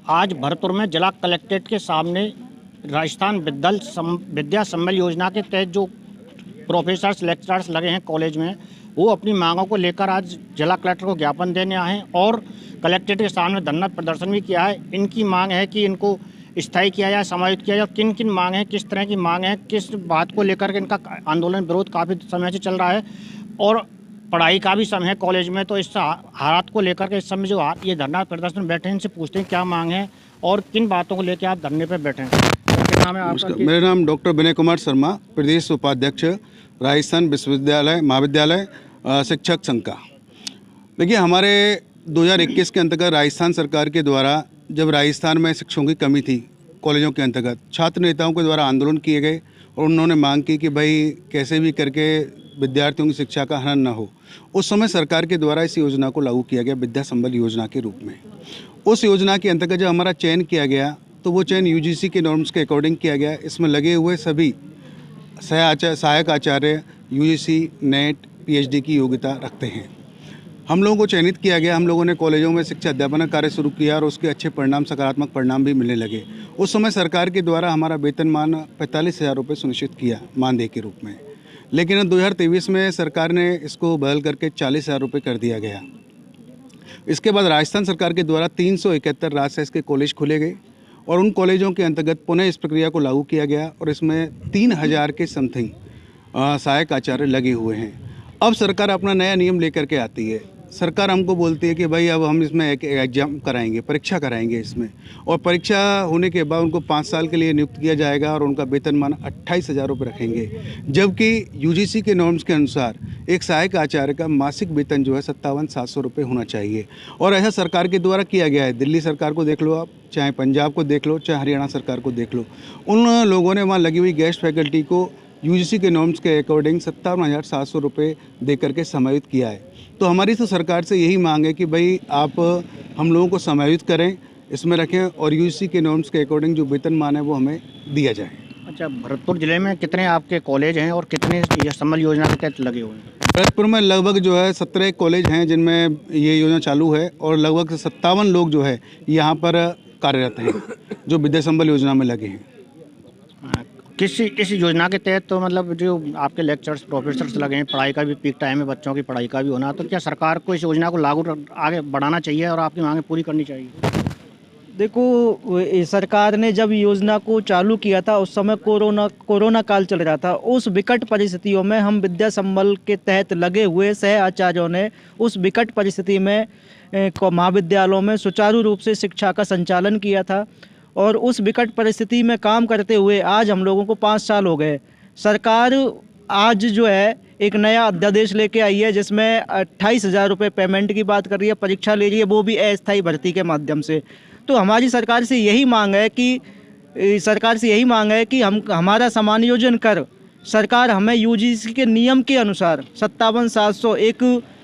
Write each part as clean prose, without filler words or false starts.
आज भरतपुर में जिला कलेक्ट्रेट के सामने राजस्थान विद्या संबल योजना के तहत जो प्रोफेसर्स लेक्चरर्स लगे हैं कॉलेज में, वो अपनी मांगों को लेकर आज जिला कलेक्टर को ज्ञापन देने आए हैं और कलेक्ट्रेट के सामने धरना प्रदर्शन भी किया है। इनकी मांग है कि इनको स्थायी किया जाए, समायोजित किया जाए। किन किन मांग है, किस तरह की मांग है, किस बात को लेकर के इनका आंदोलन विरोध काफ़ी समय से चल रहा है और पढ़ाई का भी समय है कॉलेज में। तो इस हालात को लेकर के इस समय जो ये धरना प्रदर्शन बैठे हैं, इनसे पूछते हैं क्या मांग है और किन बातों को लेकर आप धरने पर बैठे हैं। क्या नाम है आपका? मेरा नाम डॉक्टर विनय कुमार शर्मा, प्रदेश उपाध्यक्ष राजस्थान विश्वविद्यालय महाविद्यालय शिक्षक संघ का। देखिए, हमारे 2021 के अंतर्गत राजस्थान सरकार के द्वारा जब राजस्थान में शिक्षकों की कमी थी कॉलेजों के अंतर्गत, छात्र नेताओं के द्वारा आंदोलन किए गए और उन्होंने मांग की कि भाई कैसे भी करके विद्यार्थियों की शिक्षा का हनन न हो। उस समय सरकार के द्वारा इस योजना को लागू किया गया विद्या संबल योजना के रूप में। उस योजना के अंतर्गत जब हमारा चयन किया गया तो वो चयन यूजीसी के नॉर्म्स के अकॉर्डिंग किया गया। इसमें लगे हुए सभी सहायक आचार्य यूजीसी नेट पीएचडी की योग्यता रखते हैं। हम लोगों को चयनित किया गया। हम लोगों ने कॉलेजों में शिक्षा अध्यापन कार्य शुरू किया और उसके अच्छे परिणाम, सकारात्मक परिणाम भी मिलने लगे। उस समय सरकार के द्वारा हमारा वेतनमान 45,000 रुपये सुनिश्चित किया मानदेय के रूप में, लेकिन 2023 में सरकार ने इसको बदल करके 40,000 रुपये कर दिया गया। इसके बाद राजस्थान सरकार के द्वारा 371 राजशासकीय के कॉलेज खोले गए और उन कॉलेजों के अंतर्गत पुनः इस प्रक्रिया को लागू किया गया और इसमें 3,000 के समथिंग सहायक आचार्य लगे हुए हैं। अब सरकार अपना नया नियम लेकर के आती है। सरकार हमको बोलती है कि भाई अब हम इसमें एक एग्जाम कराएंगे, परीक्षा कराएंगे इसमें, और परीक्षा होने के बाद उनको 5 साल के लिए नियुक्त किया जाएगा और उनका वेतनमान 28,000 रुपये रखेंगे। जबकि यूजीसी के नॉर्म्स के अनुसार एक सहायक आचार्य का मासिक वेतन जो है 57,700 रुपये होना चाहिए और ऐसा सरकार के द्वारा किया गया है। दिल्ली सरकार को देख लो आप, चाहे पंजाब को देख लो, चाहे हरियाणा सरकार को देख लो, उन लोगों ने वहाँ लगी हुई गेस्ट फैकल्टी को यूजीसी के नॉर्म्स के अकॉर्डिंग 57,700 रुपये दे करके समायोजित किया है। तो हमारी तो सरकार से यही मांग है कि भाई आप हम लोगों को समायोजित करें, इसमें रखें और यूजीसी के नॉर्म्स के अकॉर्डिंग जो वेतनमान है वो हमें दिया जाए। अच्छा, भरतपुर जिले में कितने आपके कॉलेज हैं और कितने ये संबल योजना के तहत लगे हुए हैं? भरतपुर में लगभग जो है 17 कॉलेज हैं जिनमें ये योजना चालू है और लगभग 57 लोग जो है यहाँ पर कार्यरत हैं जो विद्या संबल योजना में लगे हैं। किस योजना के तहत तो मतलब जो आपके लेक्चर्स प्रोफेसर्स लगे हैं, पढ़ाई का भी पीक टाइम है, बच्चों की पढ़ाई का भी होना, तो क्या सरकार को इस योजना को लागू आगे बढ़ाना चाहिए और आपकी मांगें पूरी करनी चाहिए? देखो, सरकार ने जब योजना को चालू किया था उस समय कोरोना काल चल रहा था। उस विकट परिस्थितियों में हम विद्या संबल के तहत लगे हुए सह आचार्यों ने उस विकट परिस्थिति में महाविद्यालयों में सुचारू रूप से शिक्षा का संचालन किया था और उस विकट परिस्थिति में काम करते हुए आज हम लोगों को 5 साल हो गए। सरकार आज जो है एक नया अध्यादेश लेके आई है जिसमें 28,000 रुपये पेमेंट की बात कर रही है, परीक्षा ले रही है, वो भी अस्थायी भर्ती के माध्यम से। तो हमारी सरकार से यही मांग है कि हम हमारा समायोजन कर सरकार हमें यूजीसी के नियम के अनुसार 57,700 एक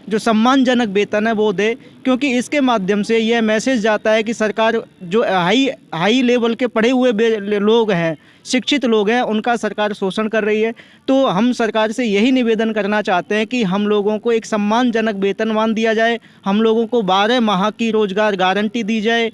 जो सम्मानजनक वेतन है वो दे, क्योंकि इसके माध्यम से यह मैसेज जाता है कि सरकार जो हाई लेवल के पढ़े हुए लोग हैं, शिक्षित लोग हैं, उनका सरकार शोषण कर रही है। तो हम सरकार से यही निवेदन करना चाहते हैं कि हम लोगों को एक सम्मानजनक वेतनमान दिया जाए, हम लोगों को 12 माह की रोजगार गारंटी दी जाए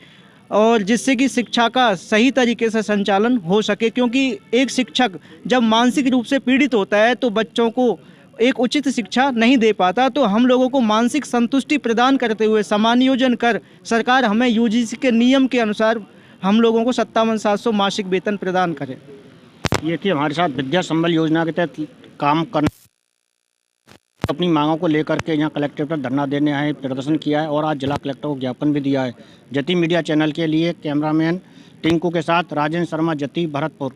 और जिससे कि शिक्षा का सही तरीके से संचालन हो सके। क्योंकि एक शिक्षक जब मानसिक रूप से पीड़ित होता है तो बच्चों को एक उचित शिक्षा नहीं दे पाता। तो हम लोगों को मानसिक संतुष्टि प्रदान करते हुए समायोजन कर सरकार हमें यूजीसी के नियम के अनुसार हम लोगों को 57,700 मासिक वेतन प्रदान करे। ये थी हमारे साथ विद्या संबल योजना के तहत काम करने अपनी मांगों को लेकर के यहाँ कलेक्ट्रेट पर धरना देने आए, प्रदर्शन किया है और आज जिला कलेक्टर को ज्ञापन भी दिया है। जति मीडिया चैनल के लिए कैमरामैन टिंकू के साथ राजेंद्र शर्मा, जति, भरतपुर।